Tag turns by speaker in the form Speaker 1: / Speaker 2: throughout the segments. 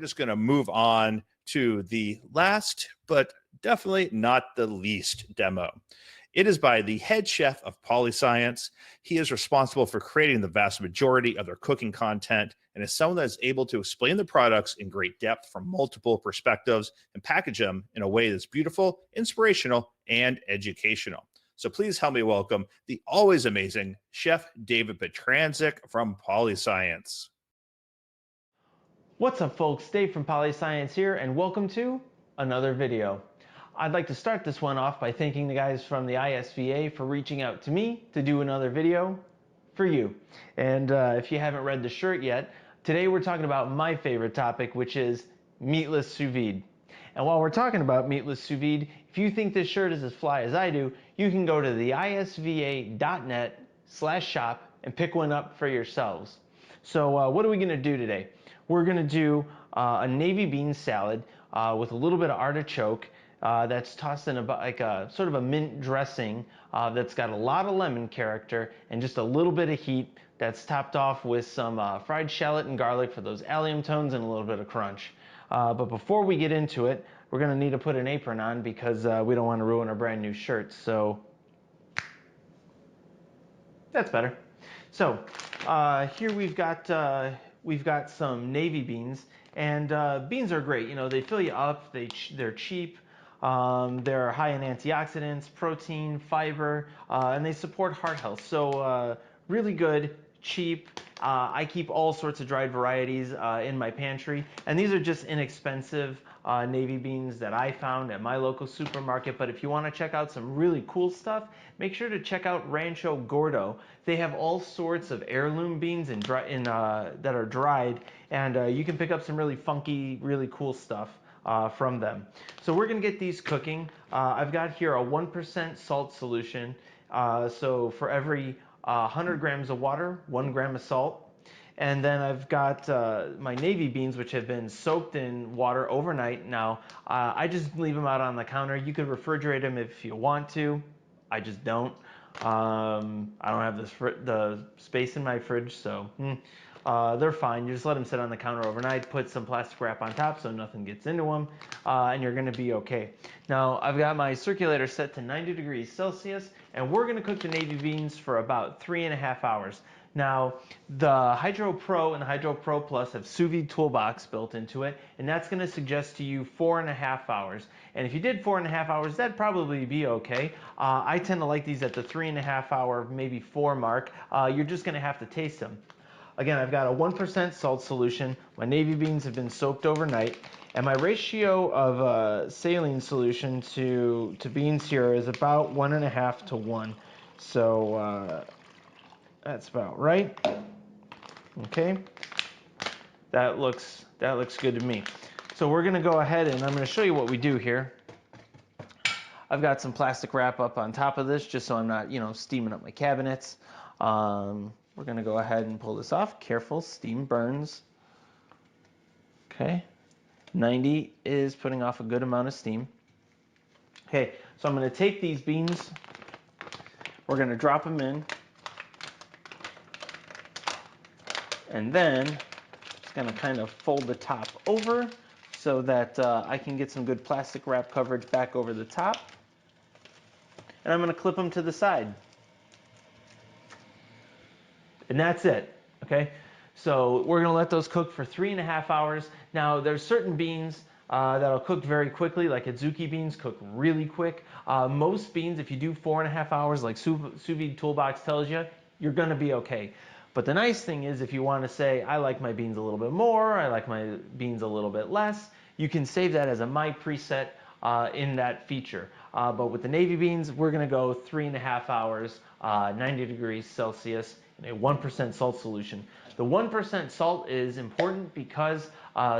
Speaker 1: just going to move on to the last, but definitely not the least demo. It is by the head chef of Polyscience. He is responsible for creating the vast majority of their cooking content and is someone that is able to explain the products in great depth from multiple perspectives and package them in a way that's beautiful, inspirational, and educational. So please help me welcome the always amazing Chef David Pietranczyk from Polyscience.
Speaker 2: What's up, folks? Dave from Polyscience here, and welcome to another video. I'd like to start this one off by thanking the guys from the ISVA for reaching out to me to do another video for you. And if you haven't read the shirt yet, today we're talking about my favorite topic, which is meatless sous vide. And while we're talking about meatless sous vide, if you think this shirt is as fly as I do, you can go to the isva.net/shop and pick one up for yourselves. So what are we going to do today? We're going to do a navy bean salad with a little bit of artichoke that's tossed in a sort of a mint dressing that's got a lot of lemon character and just a little bit of heat, that's topped off with some fried shallot and garlic for those allium tones and a little bit of crunch. But before we get into it, we're going to need to put an apron on because we don't want to ruin our brand new shirts. So that's better. So here we've got some navy beans, and beans are great. You know, they fill you up. They're cheap. They're high in antioxidants, protein, fiber, and they support heart health. So really good, cheap. I keep all sorts of dried varieties in my pantry, and these are just inexpensive navy beans that I found at my local supermarket. But if you want to check out some really cool stuff, make sure to check out Rancho Gordo. They have all sorts of heirloom beans that are dried, and you can pick up some really funky, really cool stuff from them. So we're going to get these cooking. I've got here a 1% salt solution. So for every 100 grams of water, 1 gram of salt. And then I've got my navy beans, which have been soaked in water overnight. Now, I just leave them out on the counter. You could refrigerate them if you want to. I just don't. I don't have the space in my fridge, so they're fine. You just let them sit on the counter overnight, put some plastic wrap on top so nothing gets into them, and you're going to be okay. Now, I've got my circulator set to 90 degrees Celsius, and we're going to cook the navy beans for about 3.5 hours. Now, the Hydro Pro and the Hydro Pro Plus have sous vide toolbox built into it, and that's going to suggest to you 4.5 hours. And if you did 4.5 hours, that'd probably be okay. I tend to like these at the 3.5 hour, maybe 4 mark. You're just going to have to taste them. Again, I've got a 1% salt solution. My navy beans have been soaked overnight, and my ratio of saline solution to beans here is about 1.5 to 1. So that's about right. Okay, that looks good to me. So we're going to go ahead and I'm going to show you what we do here. I've got some plastic wrap up on top of this just so I'm not, steaming up my cabinets. We're going to go ahead and pull this off. Careful, steam burns. Okay, 90 is putting off a good amount of steam. Okay, so I'm going to take these beans. We're going to drop them in. And then just going to kind of fold the top over so that I can get some good plastic wrap coverage back over the top. And I'm going to clip them to the side. And that's it, okay? So we're going to let those cook for 3.5 hours. Now, there's certain beans that'll cook very quickly, like adzuki beans cook really quick. Most beans, if you do 4.5 hours, like Sous Vide Toolbox tells you, you're going to be okay. But the nice thing is, if you want to say, I like my beans a little bit more, I like my beans a little bit less, you can save that as a My Preset in that feature. But with the navy beans, we're going to go 3.5 hours, 90 degrees Celsius, in a 1% salt solution. The 1% salt is important because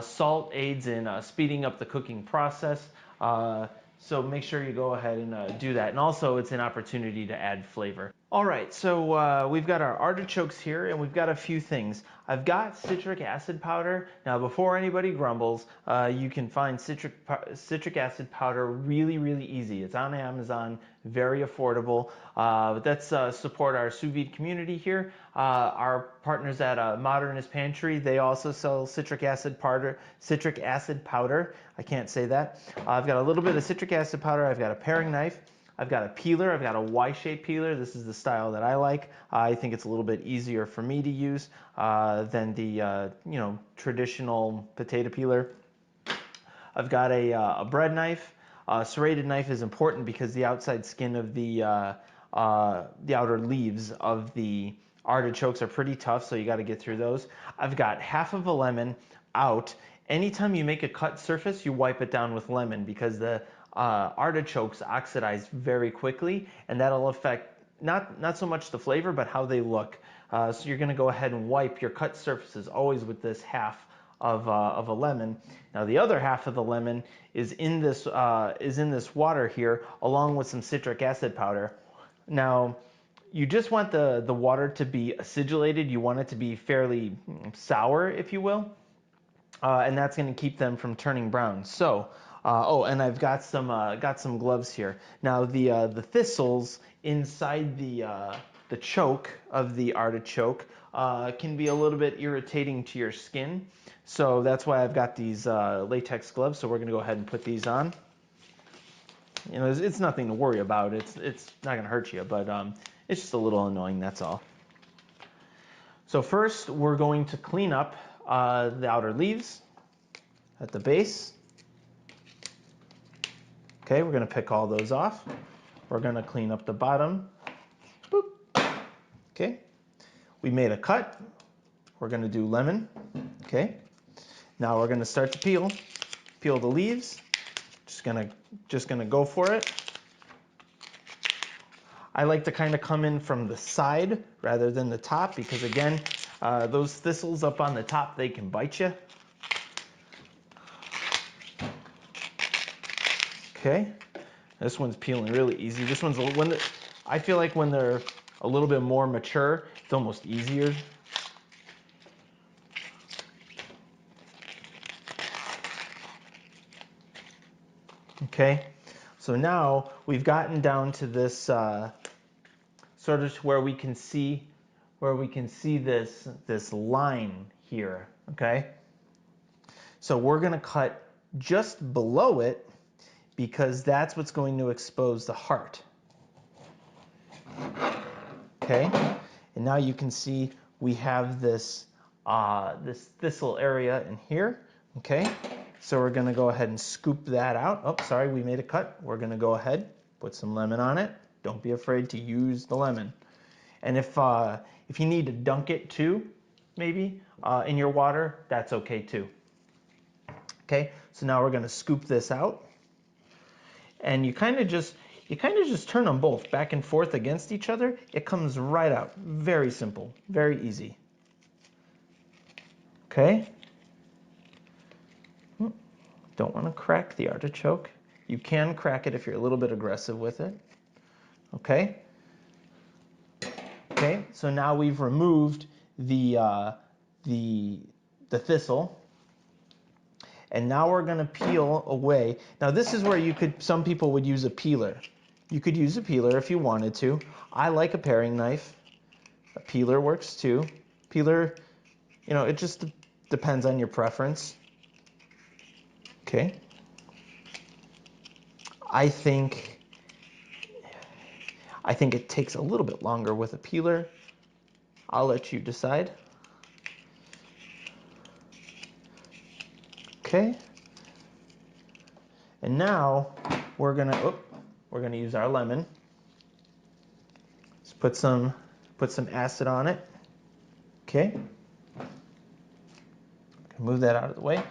Speaker 2: salt aids in speeding up the cooking process. So make sure you go ahead and do that. And also, it's an opportunity to add flavor. All right, so we've got our artichokes here, and we've got a few things. I've got citric acid powder. Now, before anybody grumbles, you can find citric acid powder really, really easy. It's on Amazon, very affordable. But let's support our sous vide community here. Our partners at Modernist Pantry, they also sell citric acid powder. I can't say that. I've got a little bit of citric acid powder. I've got a paring knife. I've got a peeler. I've got a Y-shaped peeler. This is the style that I like. I think it's a little bit easier for me to use than the traditional potato peeler. I've got a bread knife. Serrated knife is important because the outside skin of the outer leaves of the artichokes are pretty tough, so you got to get through those. I've got half of a lemon out. Anytime you make a cut surface, you wipe it down with lemon because the artichokes oxidize very quickly, and that'll affect not so much the flavor, but how they look. So you're going to go ahead and wipe your cut surfaces always with this half of a lemon. Now the other half of the lemon is in this water here, along with some citric acid powder. Now you just want the water to be acidulated. You want it to be fairly sour, if you will, and that's going to keep them from turning brown. So. Oh, and I've got some gloves here. Now the thistles inside the choke of the artichoke can be a little bit irritating to your skin. So that's why I've got these latex gloves. So we're gonna go ahead and put these on. You know, it's nothing to worry about. It's not gonna hurt you, but it's just a little annoying. That's all. So first, we're going to clean up the outer leaves at the base. Okay, we're going to pick all those off. We're going to clean up the bottom. Boop. Okay, we made a cut. We're going to do lemon. Okay, now we're going to start to peel the leaves. Just gonna go for it. I like to kind of come in from the side rather than the top because again, those thistles up on the top, they can bite you. Okay, this one's peeling really easy. This one's I feel like when they're a little bit more mature, it's almost easier. Okay, so now we've gotten down to this sort of where we can see this line here. Okay, so we're gonna cut just below it, because that's what's going to expose the heart. Okay, and now you can see we have this this thistle area in here. Okay, so we're going to go ahead and scoop that out. Oh, sorry, we made a cut. We're going to go ahead, put some lemon on it. Don't be afraid to use the lemon. And if you need to dunk it too, maybe in your water, that's okay too. Okay, so now we're going to scoop this out. And you kind of just turn them both back and forth against each other. It comes right out. Very simple, very easy. Okay. Don't want to crack the artichoke. You can crack it if you're a little bit aggressive with it. Okay. Okay. So now we've removed the thistle. And now we're going to peel away. Now this is where some people would use a peeler. You could use a peeler if you wanted to. I like a paring knife. A peeler works too. Peeler, you know, it just depends on your preference. Okay. I think it takes a little bit longer with a peeler. I'll let you decide. Okay. And now we're gonna use our lemon. Let's put some acid on it. Okay. Move that out of the way.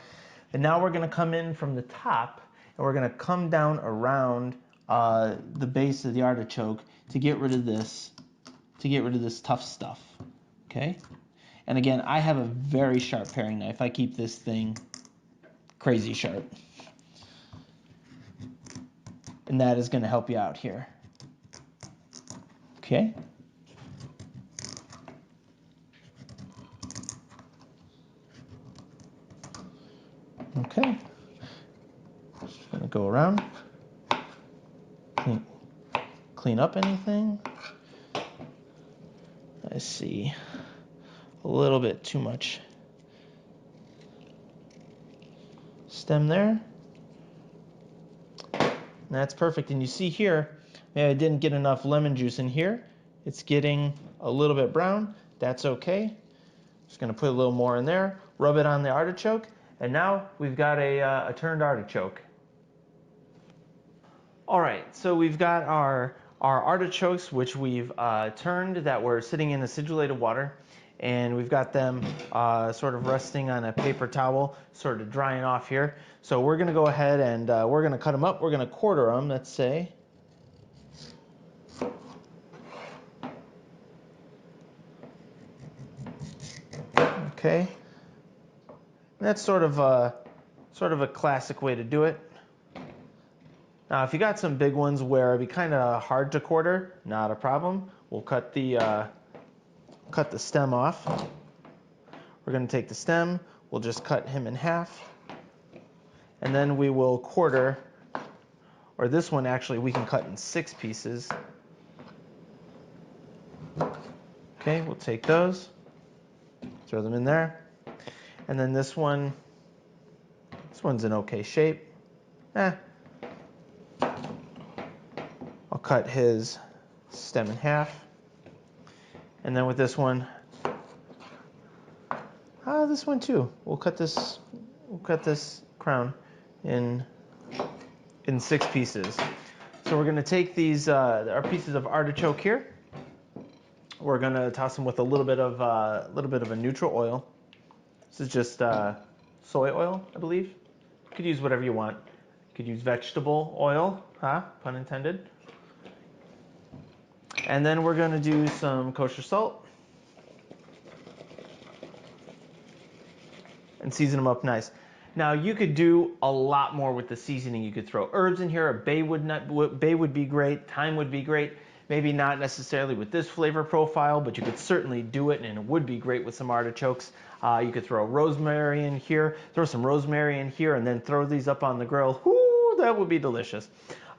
Speaker 2: And now we're gonna come in from the top and we're gonna come down around the base of the artichoke to get rid of this tough stuff. Okay. And again, I have a very sharp paring knife. I keep this thing crazy sharp. And that is going to help you out here. Okay. go around. Clean up anything. I see a little bit too much stem there. And that's perfect. And you see here, I didn't get enough lemon juice in here. It's getting a little bit brown. That's okay. Just going to put a little more in there, rub it on the artichoke, and now we've got a turned artichoke. All right, so we've got our artichokes, which we've turned, that were sitting in acidulated water, and we've got them sort of resting on a paper towel, sort of drying off here. So we're going to go ahead and we're going to cut them up. We're going to quarter them, let's say. Okay, that's sort of a classic way to do it. Now, if you got some big ones where it'd be kind of hard to quarter, not a problem. We'll cut the stem off. We're going to take the stem. We'll just cut him in half, and then we will quarter. Or this one, actually, we can cut in 6 pieces. Okay, we'll take those, throw them in there, and then this one's in okay shape. I'll cut his stem in half, and then with this one too, we'll cut this crown in 6 pieces. So we're going to take these our pieces of artichoke here. We're going to toss them with a little bit of a neutral oil. This is just soy oil, I believe. You could use whatever you want. You could use vegetable oil, pun intended. And then we're going to do some kosher salt and season them up nice. Now, you could do a lot more with the seasoning. You could throw herbs in here. Bay would be great. Thyme would be great. Maybe not necessarily with this flavor profile, but you could certainly do it, and it would be great with some artichokes. You could throw rosemary in here, throw some rosemary in here, and then throw these up on the grill. Whoo, that would be delicious.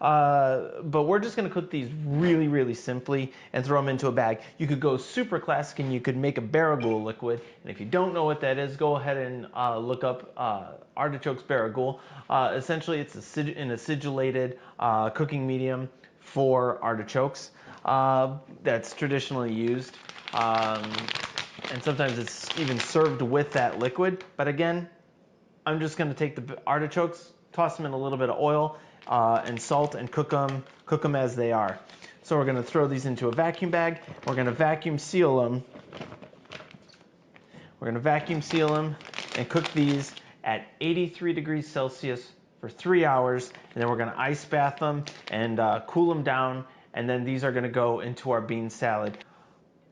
Speaker 2: But we're just going to cook these really, really simply and throw them into a bag. You could go super classic and you could make a barragoule liquid. And if you don't know what that is, go ahead and look up artichokes barragoule. Essentially, it's an acidulated cooking medium for artichokes that's traditionally used. And sometimes it's even served with that liquid. But again, I'm just going to take the artichokes, toss them in a little bit of oil, and salt, and cook them as they are. So we're going to throw these into a vacuum bag. We're going to vacuum seal them. We're going to vacuum seal them and cook these at 83 degrees Celsius for 3 hours. And then we're going to ice bath them and cool them down. And then these are going to go into our bean salad.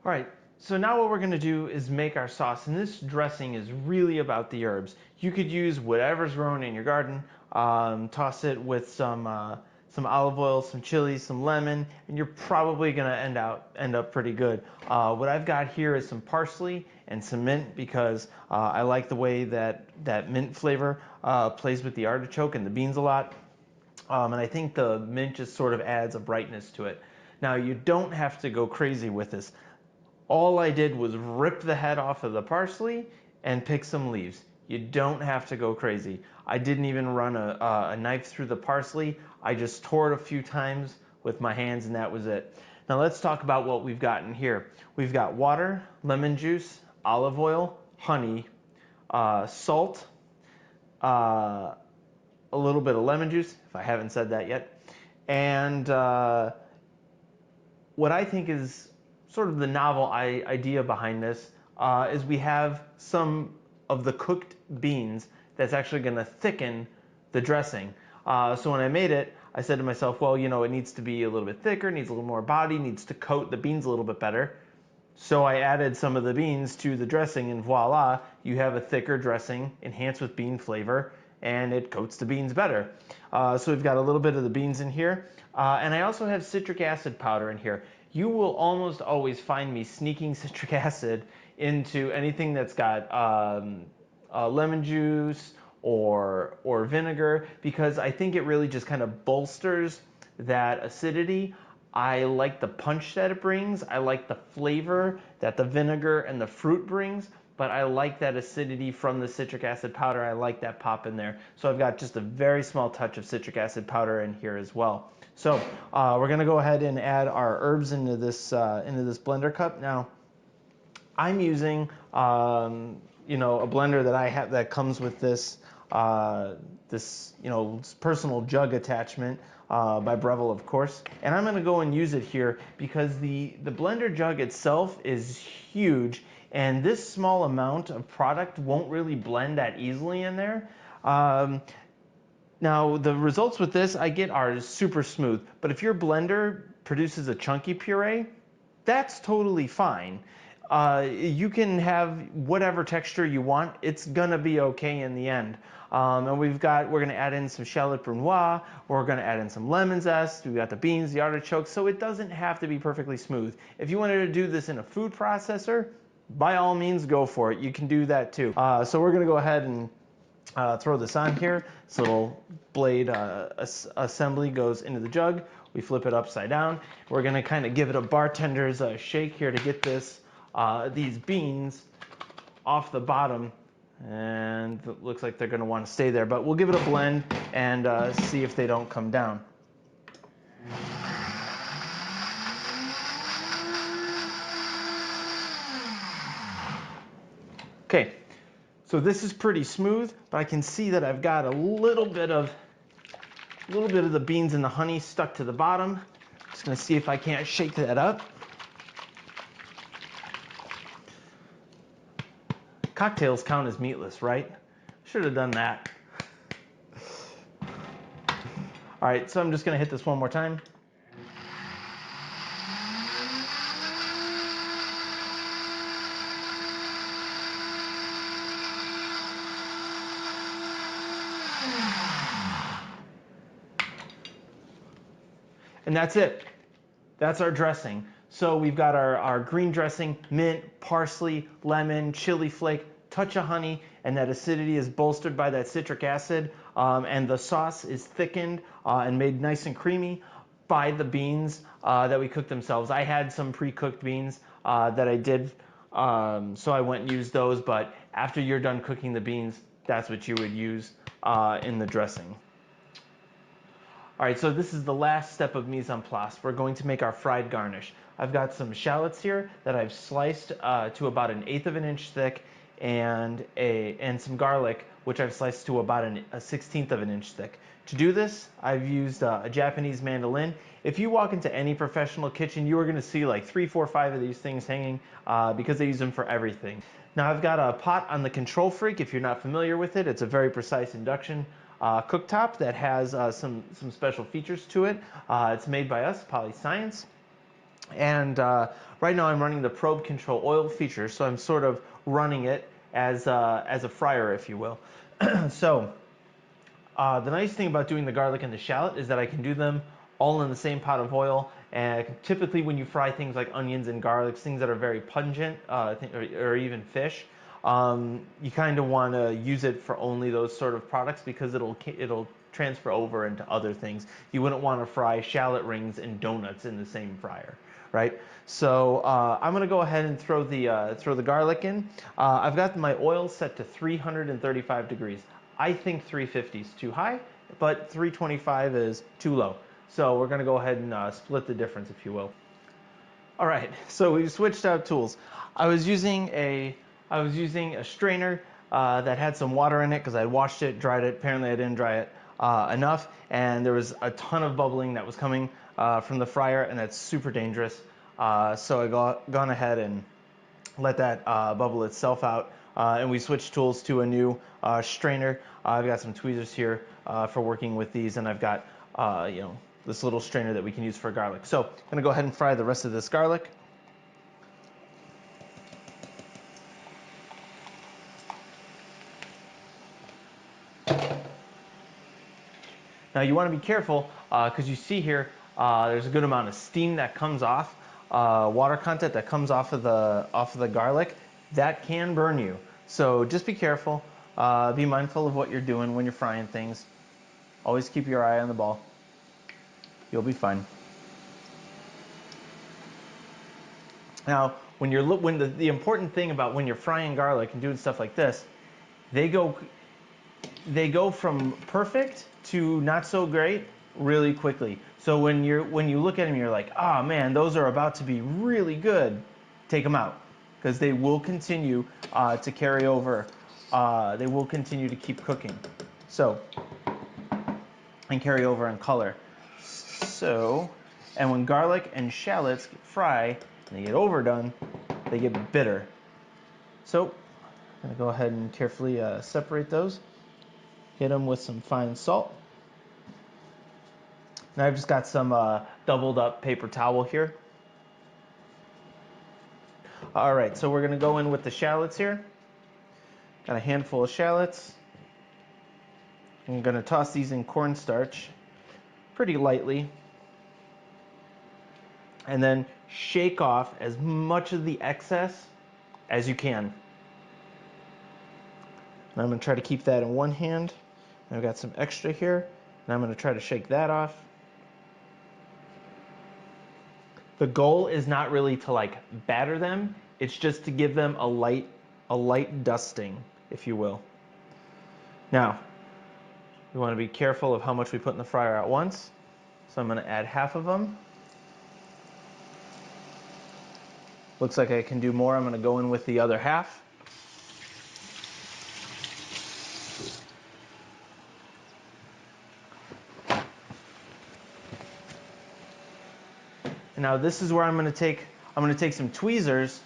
Speaker 2: All right. So now what we're going to do is make our sauce, and this dressing is really about the herbs. You could use whatever's growing in your garden, toss it with some olive oil, some chilies, some lemon, and you're probably going to end up pretty good. What I've got here is some parsley and some mint, because I like the way that mint flavor plays with the artichoke and the beans a lot. And I think the mint just sort of adds a brightness to it. Now, you don't have to go crazy with this. All I did was rip the head off of the parsley and pick some leaves. You don't have to go crazy. I didn't even run a knife through the parsley. I just tore it a few times with my hands, and that was it. Now let's talk about what we've got in here. We've got water, lemon juice, olive oil, honey, salt, a little bit of lemon juice, if I haven't said that yet, and what I think is sort of the novel idea behind this is we have some of the cooked beans that's actually going to thicken the dressing. So when I made it, I said to myself, well, it needs to be a little bit thicker, needs a little more body, needs to coat the beans a little bit better. So I added some of the beans to the dressing, and voila, you have a thicker dressing enhanced with bean flavor, and it coats the beans better. So we've got a little bit of the beans in here, and I also have citric acid powder in here. You will almost always find me sneaking citric acid into anything that's got lemon juice or vinegar, because I think it really just kind of bolsters that acidity. I like the punch that it brings. I like the flavor that the vinegar and the fruit brings, but I like that acidity from the citric acid powder. I like that pop in there. So I've got just a very small touch of citric acid powder in here as well. So we're gonna go ahead and add our herbs into this blender cup. Now, I'm using you know, a blender that I have that comes with this you know, personal jug attachment by Breville, of course. And I'm gonna go and use it here because the blender jug itself is huge, and this small amount of product won't really blend that easily in there. Now, the results with this I get are super smooth, but if your blender produces a chunky puree, that's totally fine. You can have whatever texture you want. It's gonna be okay in the end. And we're gonna add in some shallot brunoise. We're gonna add in some lemon zest. We've got the beans, the artichokes, so it doesn't have to be perfectly smooth. If you wanted to do this in a food processor, by all means, go for it. You can do that too. So we're gonna go ahead and throw this on here. This little blade assembly goes into the jug. We flip it upside down. We're gonna kind of give it a bartender's shake here to get these beans off the bottom, and it looks like they're gonna want to stay there, but we'll give it a blend and see if they don't come down. Okay, so this is pretty smooth, but I can see that I've got a little bit of the beans and the honey stuck to the bottom. Just gonna see if I can't shake that up. Cocktails count as meatless, right? Should have done that. All right, so I'm just gonna hit this one more time. And that's it. That's our dressing. So we've got our green dressing, mint, parsley, lemon, chili flake, touch of honey, and that acidity is bolstered by that citric acid. And the sauce is thickened and made nice and creamy by the beans that we cooked themselves. I had some pre-cooked beans that I did, so I went and used those. But after you're done cooking the beans, that's what you would use in the dressing. All right, so this is the last step of mise en place. We're going to make our fried garnish. I've got some shallots here that I've sliced to about 1/8 of an inch thick, and some garlic, which I've sliced to about 1/16 of an inch thick. To do this, I've used a Japanese mandolin. If you walk into any professional kitchen, you are going to see like 3, 4, 5 of these things hanging because they use them for everything. Now I've got a pot on the Control Freak. If you're not familiar with it, it's a very precise induction cooktop that has some special features to it. It's made by us, Polyscience. And right now I'm running the probe control oil feature, so I'm sort of running it as a fryer, if you will. So the nice thing about doing the garlic and the shallot is that I can do them all in the same pot of oil. And typically when you fry things like onions and garlics, things that are very pungent, or even fish, you kind of want to use it for only those sort of products because it'll transfer over into other things. You wouldn't want to fry shallot rings and donuts in the same fryer, right? So I'm going to go ahead and throw the garlic in. I've got my oil set to 335 degrees. I think 350 is too high, but 325 is too low. So we're going to go ahead and split the difference, if you will. All right, so we've switched out tools. I was using a strainer that had some water in it because I washed it, dried it. Apparently I didn't dry it enough, and there was a ton of bubbling that was coming from the fryer, and that's super dangerous. So I gone ahead and let that bubble itself out, and we switched tools to a new strainer. I've got some tweezers here for working with these, and I've got this little strainer that we can use for garlic. So I'm gonna go ahead and fry the rest of this garlic. Now you want to be careful because you see here there's a good amount of steam that comes off, water content that comes off of the garlic. That can burn you. So just be careful. Be mindful of what you're doing when you're frying things. Always keep your eye on the ball. You'll be fine. Now, when the important thing about when you're frying garlic and doing stuff like this, they go from perfect to not so great really quickly. So when you look at them, you're like, oh man, those are about to be really good. Take them out, because they will continue to carry over. They will continue to keep cooking. So, and carry over in color. So, and when garlic and shallots fry and they get overdone, they get bitter. So, I'm gonna go ahead and carefully separate those. Hit them with some fine salt. Now I've just got some doubled up paper towel here. All right, so we're gonna go in with the shallots here. Got a handful of shallots. I'm gonna toss these in cornstarch pretty lightly. And then shake off as much of the excess as you can. And I'm gonna try to keep that in one hand. I've got some extra here, and I'm gonna try to shake that off. The goal is not really to like batter them, it's just to give them a light dusting, if you will. Now, we want to be careful of how much we put in the fryer at once. So I'm going to add half of them. Looks like I can do more. I'm going to go in with the other half. And now this is where I'm going to take some tweezers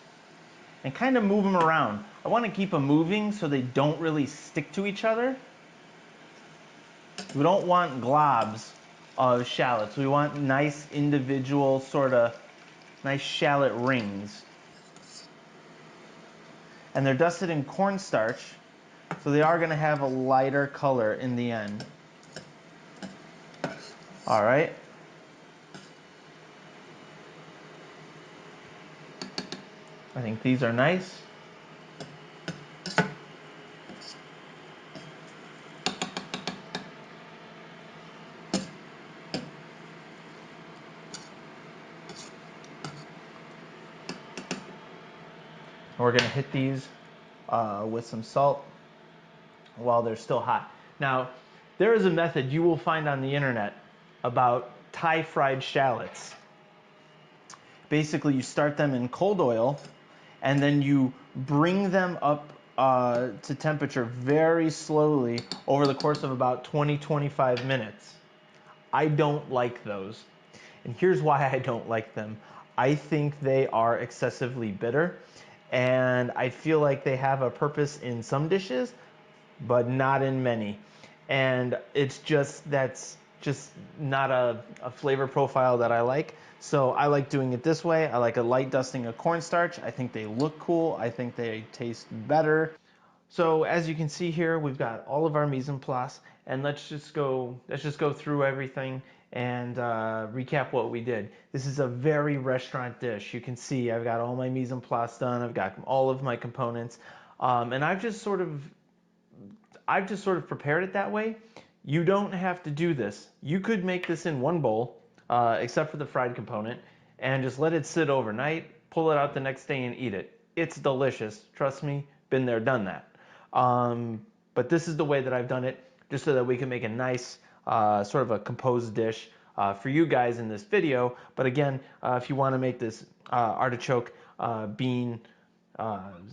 Speaker 2: and kind of move them around. I want to keep them moving so they don't really stick to each other. We don't want globs of shallots. We want nice individual sort of nice shallot rings. And they're dusted in cornstarch, so they are going to have a lighter color in the end. All right. I think these are nice. We're going to hit these with some salt while they're still hot. Now, there is a method you will find on the internet about Thai fried shallots. Basically, you start them in cold oil, and then you bring them up to temperature very slowly over the course of about 20-25 minutes. I don't like those. And here's why I don't like them. I think they are excessively bitter, and I feel like they have a purpose in some dishes, but not in many. And that's just not a flavor profile that I like. So I like doing it this way. I like a light dusting of cornstarch. I think they look cool. I think they taste better. So as you can see here, we've got all of our mise en place, and let's just go through everything and recap what we did. This is a very restaurant dish. You can see I've got all my mise en place done. I've got all of my components, and I've just sort of prepared it that way. You don't have to do this. You could make this in one bowl, except for the fried component, and just let it sit overnight, pull it out the next day and eat it. It's delicious. Trust me, been there, done that. But this is the way that I've done it, just so that we can make a nice sort of a composed dish for you guys in this video. But again, if you want to make this artichoke bean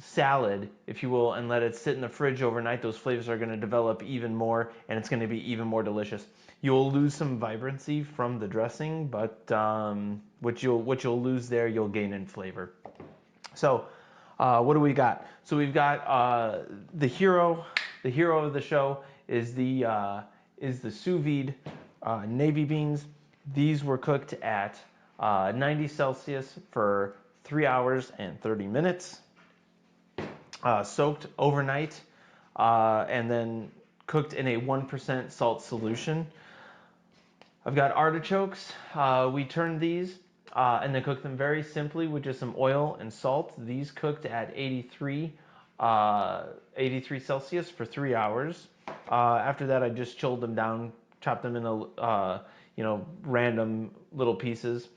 Speaker 2: salad, if you will, and let it sit in the fridge overnight, those flavors are going to develop even more, and it's going to be even more delicious. You'll lose some vibrancy from the dressing, but what you'll lose there, you'll gain in flavor. So what do we got? So we've got the hero of the show is the sous vide navy beans. These were cooked at 90 Celsius for 3 hours and 30 minutes. Soaked overnight, and then cooked in a 1% salt solution. I've got artichokes. We turned these and then cooked them very simply with just some oil and salt. These cooked at 83 83 Celsius for 3 hours. After that, I just chilled them down, chopped them into random little pieces.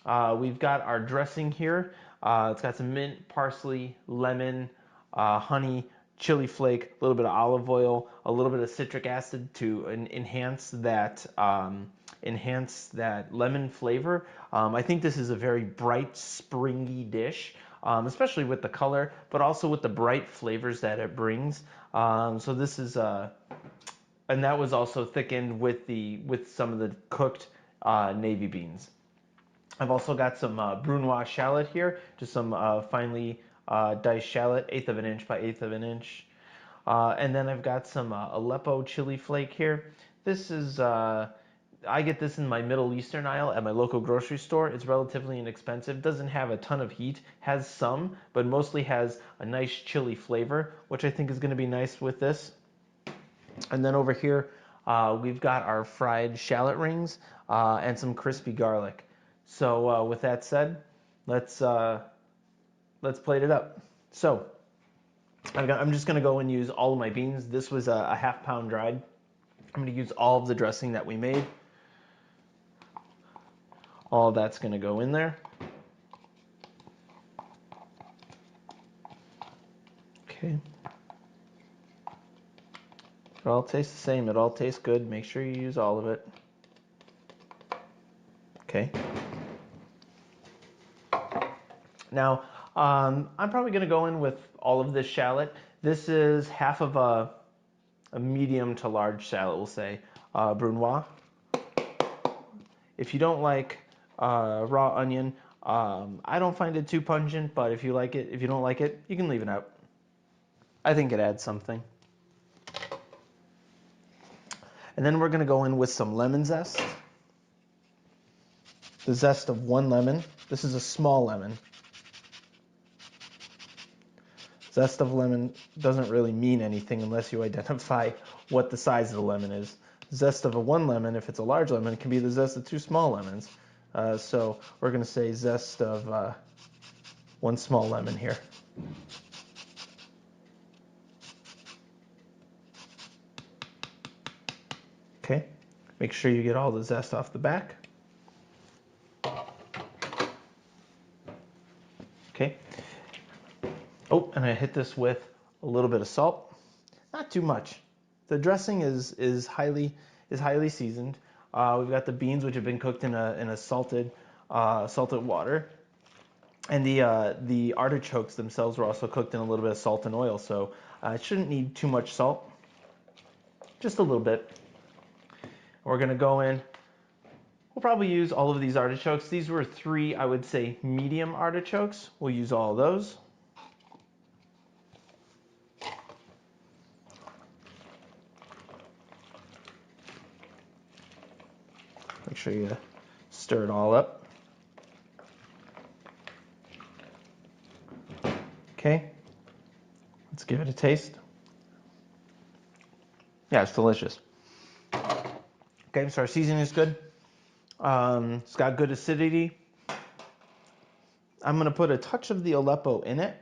Speaker 2: We've got our dressing here. It's got some mint, parsley, lemon, honey, chili flake, a little bit of olive oil, a little bit of citric acid to enhance that lemon flavor. I think this is a very bright, springy dish, especially with the color, but also with the bright flavors that it brings. So this is and that was also thickened with some of the cooked navy beans. I've also got some Brunoise shallot here, just some finely diced shallot, 1/8 of an inch by 1/8 of an inch. And then I've got some Aleppo chili flake here. This is, I get this in my Middle Eastern aisle at my local grocery store. It's relatively inexpensive, doesn't have a ton of heat, has some, but mostly has a nice chili flavor, which I think is going to be nice with this. And then over here, we've got our fried shallot rings and some crispy garlic. So with that said, let's plate it up. So I'm just going to go and use all of my beans. This was a ½ pound dried. I'm going to use all of the dressing that we made. All of that's going to go in there. Okay. It all tastes the same. It all tastes good. Make sure you use all of it. Okay. Now, I'm probably going to go in with all of this shallot. This is half of a medium to large shallot, we'll say, Brunoise. If you don't like raw onion, I don't find it too pungent, but if you like it, if you don't like it, you can leave it out. I think it adds something. And then we're going to go in with some lemon zest. The zest of 1 lemon. This is a small lemon. Zest of lemon doesn't really mean anything unless you identify what the size of the lemon is. Zest of 1 lemon, if it's a large lemon, can be the zest of 2 small lemons. So we're going to say zest of 1 small lemon here. Okay, make sure you get all the zest off the back. Okay. Oh, and I hit this with a little bit of salt. Not too much. The dressing is highly seasoned. We've got the beans, which have been cooked in a salted water, and the artichokes themselves were also cooked in a little bit of salt and oil. So it shouldn't need too much salt, just a little bit. We're gonna go in. We'll probably use all of these artichokes. These were 3, I would say, medium artichokes. We'll use all of those. Make sure you stir it all up. Okay, let's give it a taste. Yeah, it's delicious. Okay, so our seasoning is good. It's got good acidity. I'm going to put a touch of the Aleppo in it.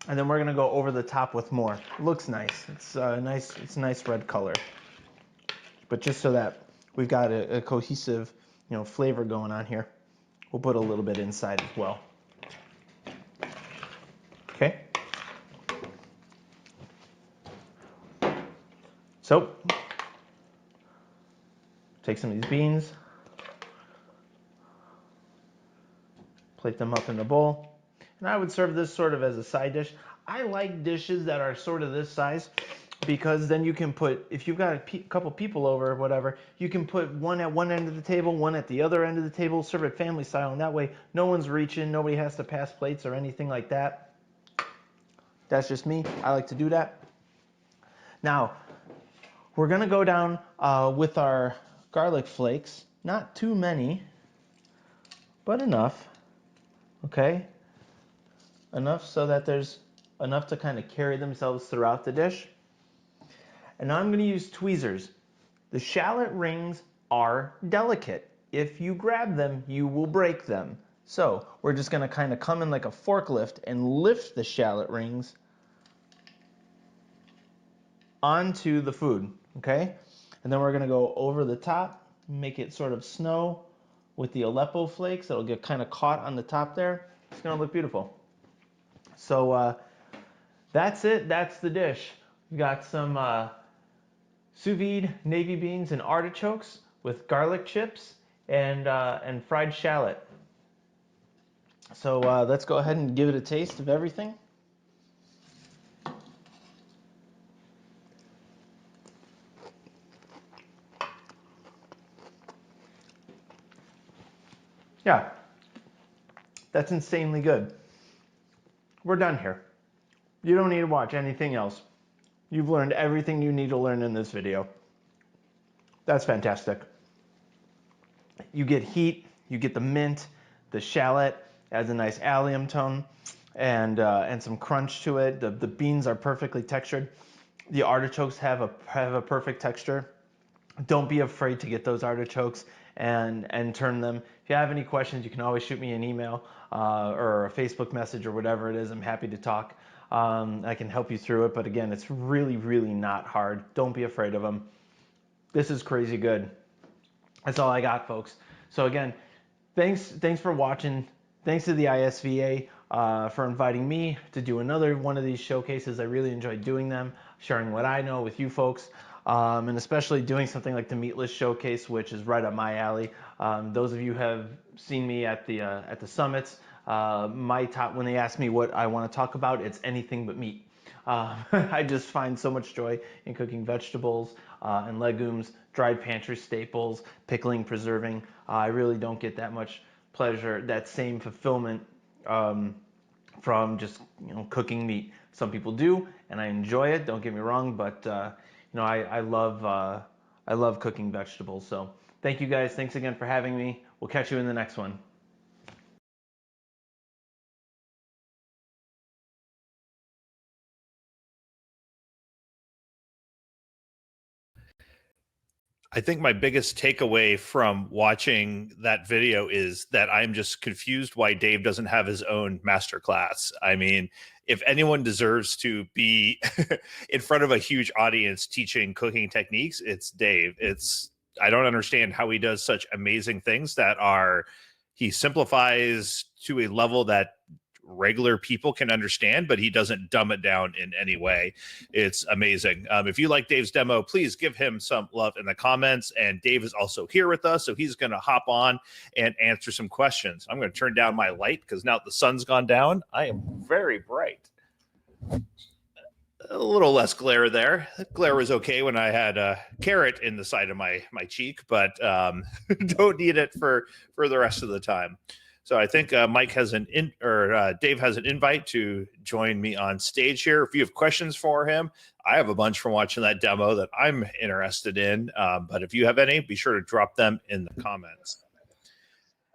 Speaker 2: And then we're going to go over the top with more. It looks nice. It's a nice red color. But just so that we've got a cohesive, flavor going on here, we'll put a little bit inside as well. Okay. So, take some of these beans, plate them up in a bowl, and I would serve this sort of as a side dish. I like dishes that are sort of this size because then you can put, if you've got a couple people over or whatever, you can put one at one end of the table, one at the other end of the table, serve it family style, and that way no one's reaching, nobody has to pass plates or anything like that. That's just me. I like to do that. Now, we're going to go down with our garlic flakes. Not too many, but enough. Okay? Enough so that there's enough to kind of carry themselves throughout the dish. And now I'm going to use tweezers. The shallot rings are delicate. If you grab them, you will break them. So we're just gonna kind of come in like a forklift and lift the shallot rings onto the food, okay? And then we're gonna go over the top, make it sort of snow with the Aleppo flakes. It'll get kind of caught on the top there. It's gonna look beautiful. So that's it, that's the dish. We got some sous vide navy beans and artichokes with garlic chips and fried shallot. So let's go ahead and give it a taste of everything. Yeah, that's insanely good. We're done here. You don't need to watch anything else. You've learned everything you need to learn in this video. That's fantastic. You get heat, you get the mint, the shallot adds a nice allium tone, and some crunch to it. The beans are perfectly textured. The artichokes have a perfect texture. Don't be afraid to get those artichokes and turn them. If you have any questions, you can always shoot me an email or a Facebook message or whatever it is. I'm happy to talk. I can help you through it, but again, it's really, really not hard. Don't be afraid of them. This is crazy good. That's all I got, folks. So again, thanks for watching. Thanks to the ISVA for inviting me to do another one of these showcases. I really enjoyed doing them, sharing what I know with you folks, and especially doing something like the Meatless Showcase, which is right up my alley. Those of you who have seen me at the summits, when they ask me what I want to talk about, it's anything but meat. I just find so much joy in cooking vegetables and legumes, dried pantry staples, pickling, preserving. I really don't get that much pleasure, that same fulfillment from just cooking meat. Some people do, and I enjoy it. Don't get me wrong, but I love cooking vegetables. So thank you guys. Thanks again for having me. We'll catch you in the next one.
Speaker 1: I think my biggest takeaway from watching that video is that I'm just confused why Dave doesn't have his own master class. I mean, if anyone deserves to be in front of a huge audience teaching cooking techniques, it's Dave. I don't understand how he does such amazing things he simplifies to a level that regular people can understand, but he doesn't dumb it down in any way. It's amazing. If you like Dave's demo, please give him some love in the comments. And Dave is also here with us, so he's going to hop on and answer some questions. I'm going to turn down my light because now that the sun's gone down, I am very bright. A little less glare there. The glare was okay when I had a carrot in the side of my cheek, but don't need it for the rest of the time. So I think Dave has an invite to join me on stage here. If you have questions for him, I have a bunch from watching that demo that I'm interested in. But if you have any, be sure to drop them in the comments.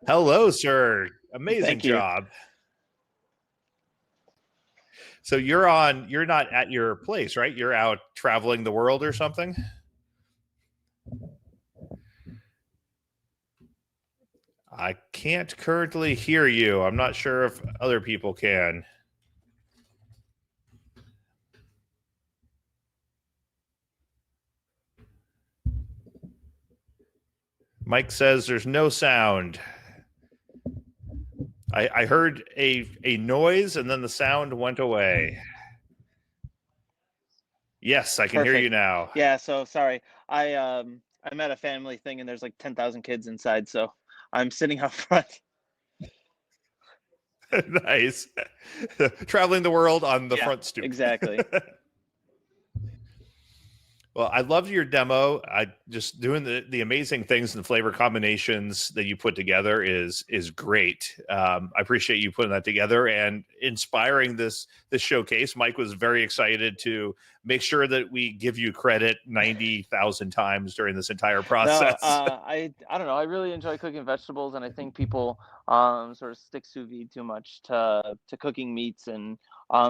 Speaker 1: Hello, sir. Amazing job. So you're not at your place, right? You're out traveling the world or something? I can't currently hear you. I'm not sure if other people can. Mike says there's no sound. I heard a noise and then the sound went away. Yes, I can hear you now.
Speaker 3: Yeah, so sorry. I'm at a family thing and there's like 10,000 kids inside, so I'm sitting out front.
Speaker 1: Nice. Traveling the world on the front stoop.
Speaker 3: Exactly.
Speaker 1: Well, I loved your demo. I just doing the amazing things and the flavor combinations that you put together is great. I appreciate you putting that together and inspiring this showcase. Mike was very excited to make sure that we give you credit 90,000 times during this entire process.
Speaker 3: No, I don't know. I really enjoy cooking vegetables, and I think people sort of stick sous vide too much to cooking meats, and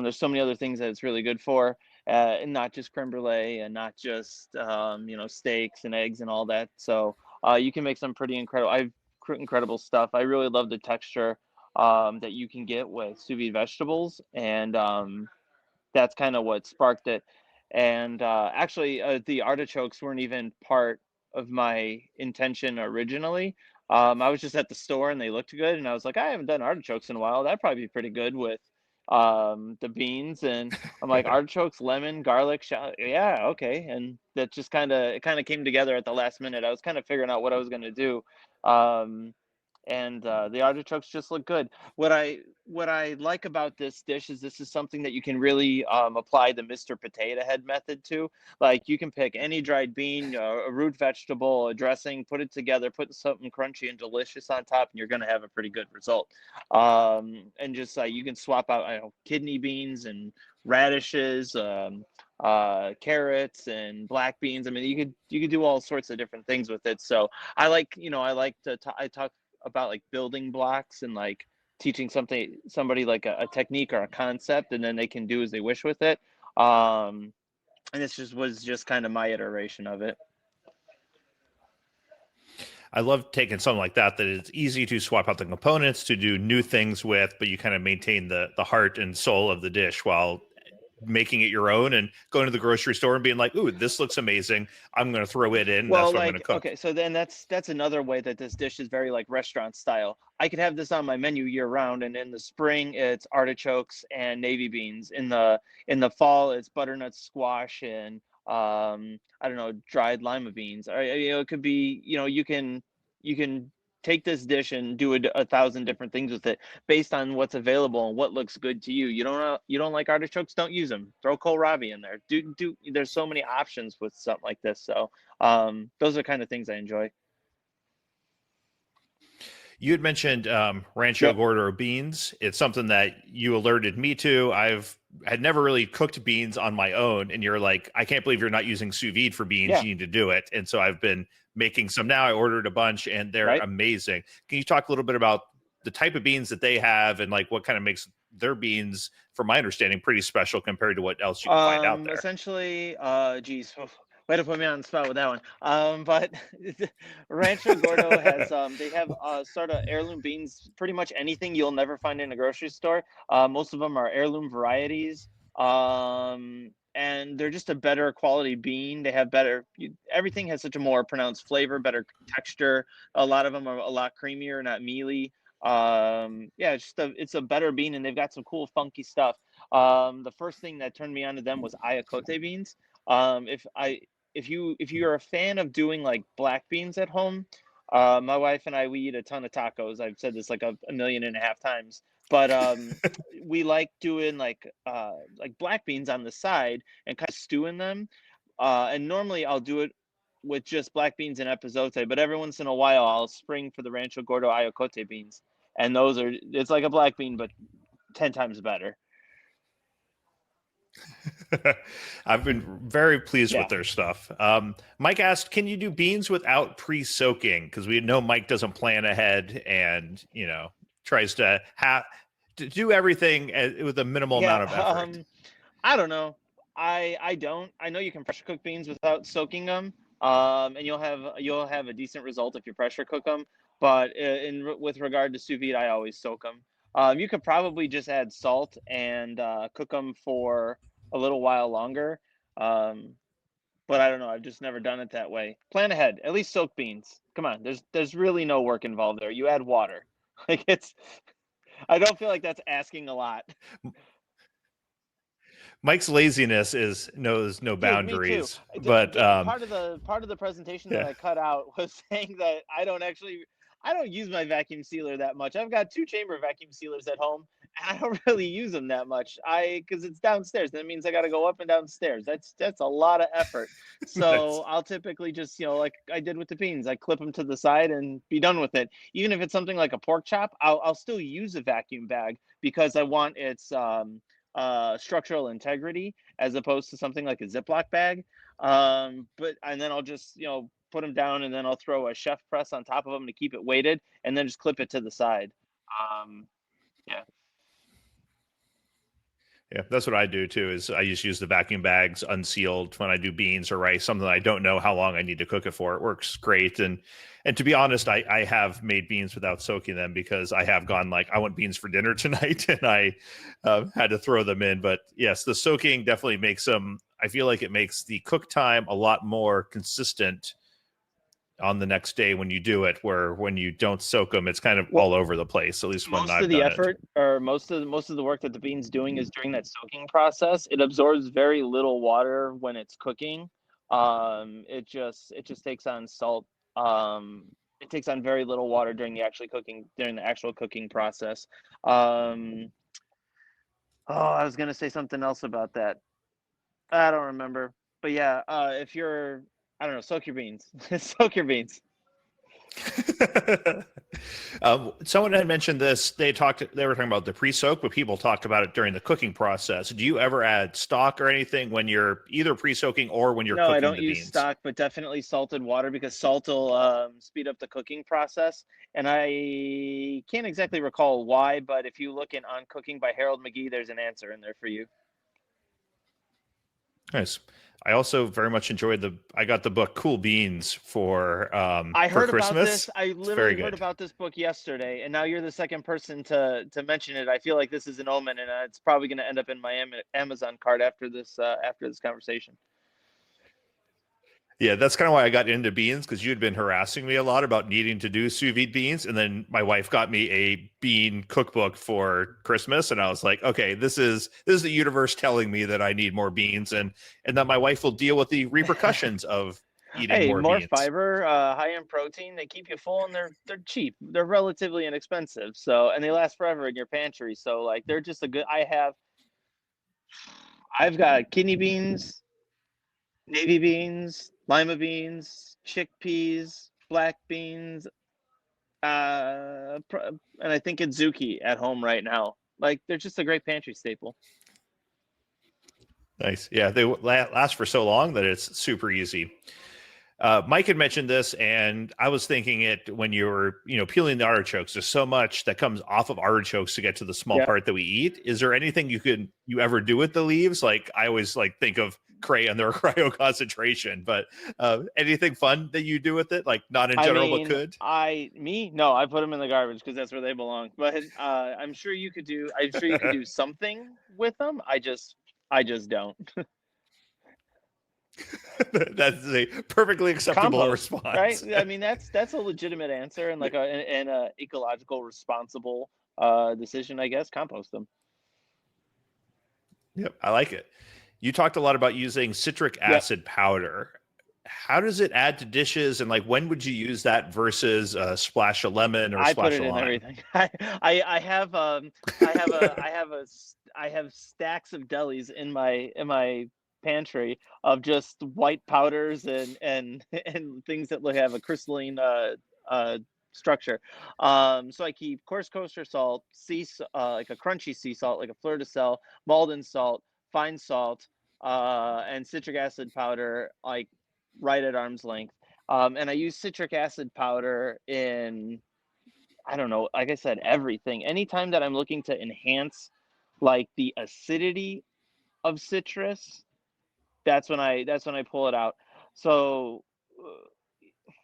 Speaker 3: there's so many other things that it's really good for. And not just creme brulee and not just steaks and eggs and all that. So you can make some pretty incredible stuff. I really love the texture that you can get with sous vide vegetables, and that's kind of what sparked it. And actually, the artichokes weren't even part of my intention originally. I was just at the store and they looked good, and I was like, I haven't done artichokes in a while. That'd probably be pretty good with the beans. And I'm like, artichokes, lemon, garlic, shallot. Yeah, okay. And that just it kind of came together at the last minute. I was kind of figuring out what I was going to do. Um, and the artichokes just look good. What I like about this dish is this is something that you can really apply the Mr. Potato Head method to. Like, you can pick any dried bean, a root vegetable, a dressing, put it together, put something crunchy and delicious on top, and you're going to have a pretty good result. And just you can swap out, I don't know, kidney beans and radishes, carrots and black beans. I mean, you could do all sorts of different things with it. So I like to I talk about like building blocks and like teaching somebody like a technique or a concept, and then they can do as they wish with it. And this was just kind of my iteration of it.
Speaker 1: I love taking something like that it's easy to swap out the components to do new things with, but you kind of maintain the heart and soul of the dish while making it your own, and going to the grocery store and being like, ooh, this looks amazing, I'm going to throw it in.
Speaker 3: Well,
Speaker 1: that's what I'm
Speaker 3: like,
Speaker 1: going to cook.
Speaker 3: okay, so then that's another way that this dish is very like restaurant style. I could have this on my menu year round, and in the spring it's artichokes and navy beans. In the fall it's butternut squash and I don't know, dried lima beans. Or it could be, you can take this dish and do a thousand different things with it based on what's available and what looks good to you. You don't like artichokes, don't use them. Throw kohlrabi in there. There's so many options with something like this. So those are kind of things I enjoy.
Speaker 1: You had mentioned Rancho Gordo beans. It's something that you alerted me to. Had never really cooked beans on my own, and you're like, I can't believe you're not using sous vide for beans.
Speaker 3: Yeah.
Speaker 1: You need to do it. And so I've been making some now. I ordered a bunch, and they're amazing. Can you talk a little bit about the type of beans that they have, and like what kind of makes their beans, from my understanding, pretty special compared to what else you can find out there?
Speaker 3: Essentially, geez, way to put me on the spot with that one. But Rancho Gordo has they have sort of heirloom beans, pretty much anything you'll never find in a grocery store. Most of them are heirloom varieties. And they're just a better quality bean. They have everything has such a more pronounced flavor, better texture. A lot of them are a lot creamier, not mealy. It's a better bean, and they've got some cool funky stuff. The first thing that turned me on to them was Ayacote beans. If you're a fan of doing like black beans at home, my wife and we eat a ton of tacos. I've said this like a million and a half times, but we like doing like black beans on the side and kind of stewing them. And normally I'll do it with just black beans and epazote, but every once in a while I'll spring for the Rancho Gordo Ayacote beans, and it's like a black bean but 10 times better.
Speaker 1: I've been very pleased with their stuff. Mike asked, can you do beans without pre-soaking? Because we know Mike doesn't plan ahead and, tries to do everything with a minimal amount of effort.
Speaker 3: I don't know. I don't. I know you can pressure cook beans without soaking them, and you'll have a decent result if you pressure cook them. But with regard to sous vide, I always soak them. You could probably just add salt and cook them for a little while longer. But I don't know. I've just never done it that way. Plan ahead. At least soak beans. Come on. There's really no work involved there. You add water. I don't feel like that's asking a lot.
Speaker 1: Mike's laziness knows no boundaries.
Speaker 3: Dude,
Speaker 1: but
Speaker 3: part of the presentation that I cut out was saying that I don't use my vacuum sealer that much. I've got 2-chamber vacuum sealers at home, and I don't really use them that much. Because it's downstairs. That means I got to go up and downstairs. That's a lot of effort. So I'll typically just, like I did with the beans, I clip them to the side and be done with it. Even if it's something like a pork chop, I'll still use a vacuum bag because I want its structural integrity as opposed to something like a Ziploc bag. And then I'll just, put them down, and then I'll throw a chef press on top of them to keep it weighted, and then just clip it to the side. Yeah.
Speaker 1: Yeah, that's what I do too. Is I just use the vacuum bags unsealed when I do beans or rice, something I don't know how long I need to cook it for. It works great. And to be honest, I have made beans without soaking them because I have gone like, I want beans for dinner tonight, and I had to throw them in. But yes, the soaking definitely makes them. I feel like it makes the cook time a lot more consistent on the next day when you do it, where when you don't soak them, it's kind of all over the place, at least when
Speaker 3: Most
Speaker 1: I've
Speaker 3: of the
Speaker 1: done
Speaker 3: effort, or most of the work that the bean's doing is during that soaking process. It absorbs very little water when it's cooking. It just takes on salt. It takes on very little water during the actual cooking process. Um, oh, I was gonna say something else about that. I don't remember. But yeah, if you're, I don't know, soak your beans. Soak your beans.
Speaker 1: it. Someone had mentioned this. They were talking about the pre-soak, but people talked about it during the cooking process. Do you ever add stock or anything when you're either pre-soaking or when you're
Speaker 3: No, I
Speaker 1: cooking
Speaker 3: don't
Speaker 1: the
Speaker 3: use
Speaker 1: beans?
Speaker 3: stock, but definitely salted water because salt will speed up the cooking process. And I can't exactly recall why, but if you look in On Cooking by Harold McGee, there's an answer in there for you.
Speaker 1: Nice. I also very much enjoyed I got the book Cool Beans for
Speaker 3: About
Speaker 1: Christmas.
Speaker 3: this. I
Speaker 1: It's very
Speaker 3: literally heard
Speaker 1: good.
Speaker 3: about this book yesterday, and now you're the second person to mention it. I feel like this is an omen, and it's probably going to end up in my Amazon cart after this conversation.
Speaker 1: Yeah, that's kind of why I got into beans, because you had been harassing me a lot about needing to do sous vide beans, and then my wife got me a bean cookbook for Christmas, and I was like, okay, this is the universe telling me that I need more beans, and that my wife will deal with the repercussions of eating
Speaker 3: Hey,
Speaker 1: more
Speaker 3: more
Speaker 1: beans.
Speaker 3: fiber, high in protein. They keep you full, and they're cheap. They're relatively inexpensive. So, and they last forever in your pantry. So, like, they're just a good. I've got kidney beans, navy beans, lima beans, chickpeas, black beans, and I think adzuki at home right now. Like, they're just a great pantry staple.
Speaker 1: Nice. Yeah, they last for so long that it's super easy. Mike had mentioned this, and I was thinking it when you were, peeling the artichokes. There's so much that comes off of artichokes to get to the small
Speaker 3: Yeah.
Speaker 1: part that we eat. Is there anything you ever do with the leaves? Like I always think of cray and their cryo concentration, but anything fun that you do with it? Like not in general, but could?
Speaker 3: No, I put them in the garbage because that's where they belong. But I'm sure you could do. I'm sure you could do something with them. I just don't.
Speaker 1: That's a perfectly acceptable
Speaker 3: Compost, right?
Speaker 1: response.
Speaker 3: I mean, that's a legitimate answer and like a ecological responsible decision, I guess. Compost them.
Speaker 1: Yep, I like it. You talked a lot about using citric
Speaker 3: Yep.
Speaker 1: acid powder. How does it add to dishes, and like when would you use that versus a splash of lemon or a
Speaker 3: I put
Speaker 1: splash
Speaker 3: it
Speaker 1: of
Speaker 3: in
Speaker 1: lime?
Speaker 3: everything. I have I have stacks of delis in my pantry of just white powders and and things that have a crystalline structure. So I keep coarse kosher salt, like a crunchy sea salt, like a fleur de sel, Malden salt, fine salt, and citric acid powder, like right at arm's length. And I use citric acid powder in, I don't know, like I said, everything. Anytime that I'm looking to enhance like the acidity of citrus, that's when I pull it out. So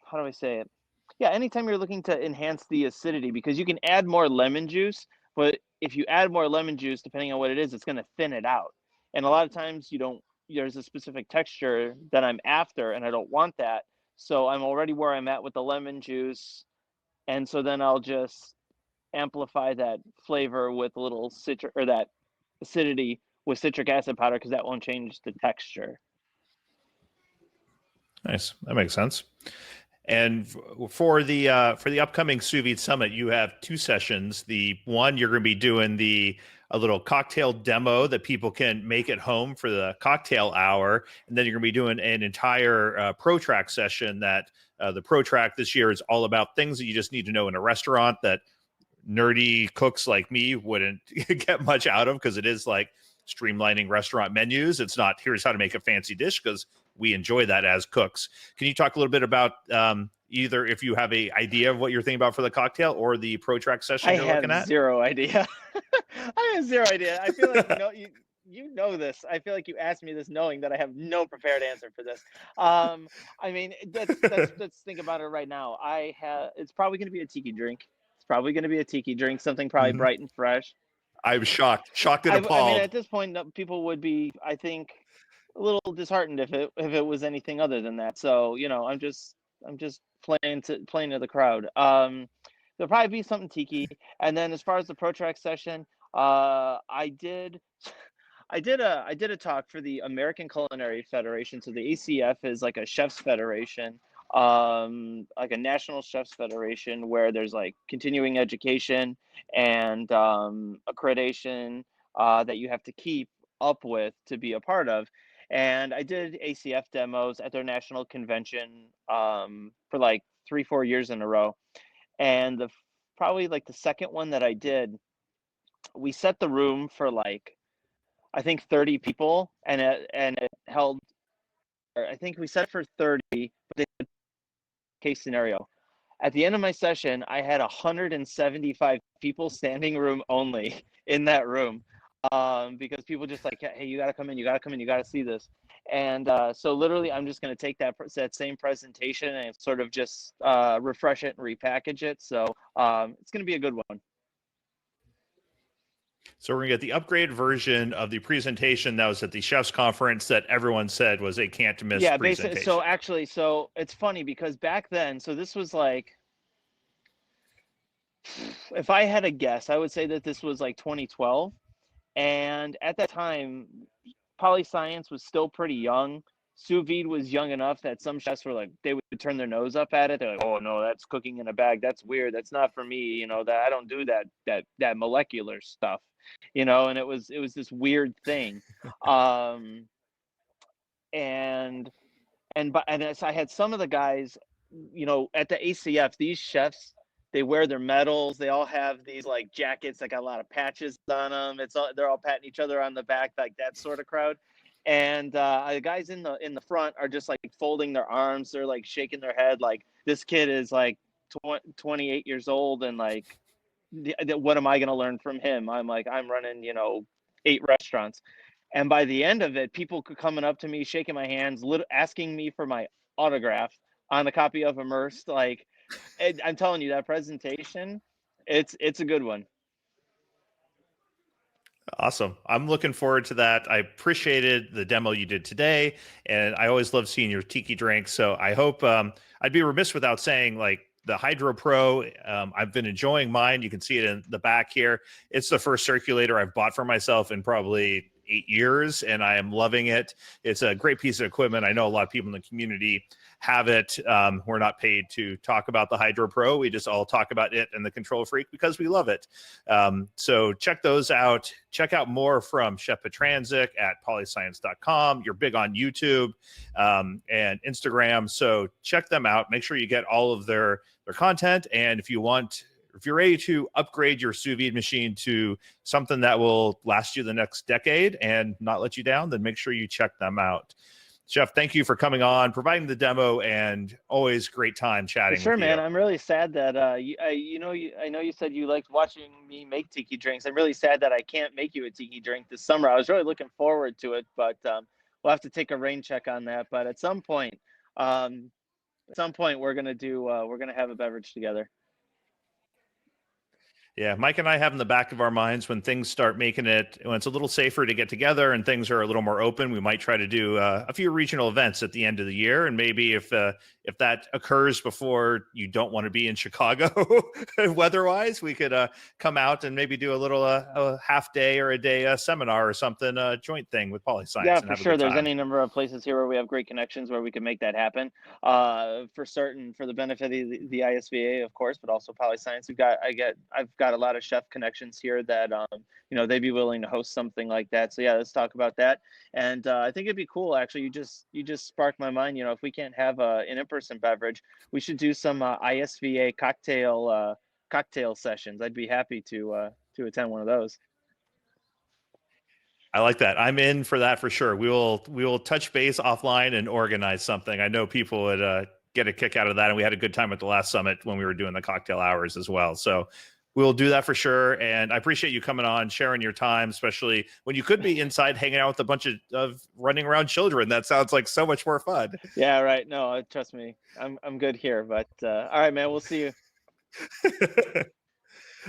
Speaker 3: how do I say it? Yeah, anytime you're looking to enhance the acidity, because you can add more lemon juice, but if you add more lemon juice, depending on what it is, it's going to thin it out. And a lot of times you don't, there's a specific texture that I'm after, and I don't want that. So I'm already where I'm at with the lemon juice. And so then I'll just amplify that flavor with a little citric, or that acidity with citric acid powder, because that won't change the texture.
Speaker 1: Nice, that makes sense. And for the upcoming Sous Vide Summit, you have two sessions. The one you're going to be doing a little cocktail demo that people can make at home for the cocktail hour, and then you're going to be doing an entire Pro Track session. That the Pro Track this year is all about things that you just need to know in a restaurant that nerdy cooks like me wouldn't get much out of, because it is like streamlining restaurant menus. It's not here's how to make a fancy dish, because we enjoy that as cooks. Can you talk a little bit about either if you have a idea of what you're thinking about for the cocktail or the Pro Track session
Speaker 3: I
Speaker 1: you're
Speaker 3: have
Speaker 1: looking at?
Speaker 3: zero idea. I have zero idea. I feel like you know this. I feel like you asked me this knowing that I have no prepared answer for this. I mean, let's think about it right now. It's probably going to be a tiki drink. It's probably going to be a tiki drink, something probably
Speaker 1: Mhm.
Speaker 3: bright and fresh.
Speaker 1: I was shocked and
Speaker 3: I mean,
Speaker 1: appalled.
Speaker 3: at this point, people would be, I think, a little disheartened if it was anything other than that. So, I'm just playing to the crowd. There'll probably be something tiki, and then as far as the protract session, I did. I did a talk for the American Culinary Federation. So the ACF is like a chefs federation, like a national chefs federation where there's like continuing education and accreditation that you have to keep up with to be a part of. And I did ACF demos at their national convention for like 3, 4 years in a row. And probably like the second one that I did, we set the room for like I think 30 people, and it held. Or I think we set it for 30, but they had a case scenario. At the end of my session, I had 175 people, standing room only, in that room, because people just like, hey, you got to come in, you got to come in, you got to see this. And so literally, I'm just going to take that same presentation and sort of just refresh it and repackage it. So it's going to be a good one.
Speaker 1: So we're gonna get the upgraded version of the presentation that was at the chef's conference that everyone said was a can't miss
Speaker 3: Yeah,
Speaker 1: presentation.
Speaker 3: basically, so it's funny because back then, so this was like, if I had a guess, I would say that this was like 2012. And at that time, polyscience was still pretty young. Sous vide was young enough that some chefs were like, they would turn their nose up at it. They're like, oh no, that's cooking in a bag. That's weird. That's not for me. That I don't do that molecular stuff. And it was this weird thing. Um, and so I had some of the guys, at the ACF, these chefs, they wear their medals. They all have these like jackets that got a lot of patches on them. They're all patting each other on the back, like that sort of crowd. And the guys in the front are just like folding their arms. They're like shaking their head, like this kid is like 28 years old, and like, what am I going to learn from him? I'm like, I'm running, 8 restaurants. And by the end of it, people coming up to me, shaking my hands, asking me for my autograph on a copy of Immersed. Like, I'm telling you, that presentation, it's a good one.
Speaker 1: Awesome. I'm looking forward to that. I appreciated the demo you did today, and I always love seeing your tiki drinks. So I hope I'd be remiss without saying, like, the Hydro Pro, I've been enjoying mine. You can see it in the back here. It's the first circulator I've bought for myself in probably 8 years, and I am loving it. It's a great piece of equipment. I know a lot of people in the community have it. We're not paid to talk about the Hydro Pro. We just all talk about it and the Control Freak because we love it. So check those out. Check out more from Chef Pietranczyk at polyscience.com. You're big on YouTube and Instagram, so check them out. Make sure you get all of their content. And if you're ready to upgrade your sous vide machine to something that will last you the next decade and not let you down, then make sure you check them out. Chef, thank you for coming on, providing the demo, and always great time chatting.
Speaker 3: Sure,
Speaker 1: with
Speaker 3: man.
Speaker 1: you.
Speaker 3: I'm really sad that I know you said you liked watching me make tiki drinks. I'm really sad that I can't make you a tiki drink this summer. I was really looking forward to it, but we'll have to take a rain check on that. But at some point, we're gonna have a beverage together.
Speaker 1: Yeah, Mike and I have in the back of our minds when things start making it, when it's a little safer to get together and things are a little more open, we might try to do a few regional events at the end of the year. And maybe if that occurs before you don't want to be in Chicago weather-wise, we could come out and maybe do a little a half day or a day seminar or something, joint thing with Polyscience.
Speaker 3: Yeah,
Speaker 1: and
Speaker 3: for
Speaker 1: have a
Speaker 3: sure.
Speaker 1: good
Speaker 3: There's
Speaker 1: time.
Speaker 3: any number of places here where we have great connections where we can make that happen. For certain, for the benefit of the ISVA, of course, but also Polyscience. I've got a lot of chef connections here that they'd be willing to host something like that. So yeah, let's talk about that. And I think it'd be cool. Actually, you just sparked my mind. If we can't have an in-person beverage, we should do some ISVA cocktail sessions. I'd be happy to attend one of those.
Speaker 1: I like that. I'm in for that for sure. We will touch base offline and organize something. I know people would get a kick out of that, and we had a good time at the last summit when we were doing the cocktail hours as well. So We'll do that for sure. And I appreciate you coming on, sharing your time, especially when you could be inside hanging out with a bunch of running around children. That sounds like so much more fun.
Speaker 3: Yeah, right. No, trust me, I'm good here. But all right, man, we'll see you.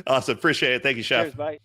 Speaker 1: Awesome. Appreciate it. Thank you, Chef.
Speaker 3: Cheers, bye.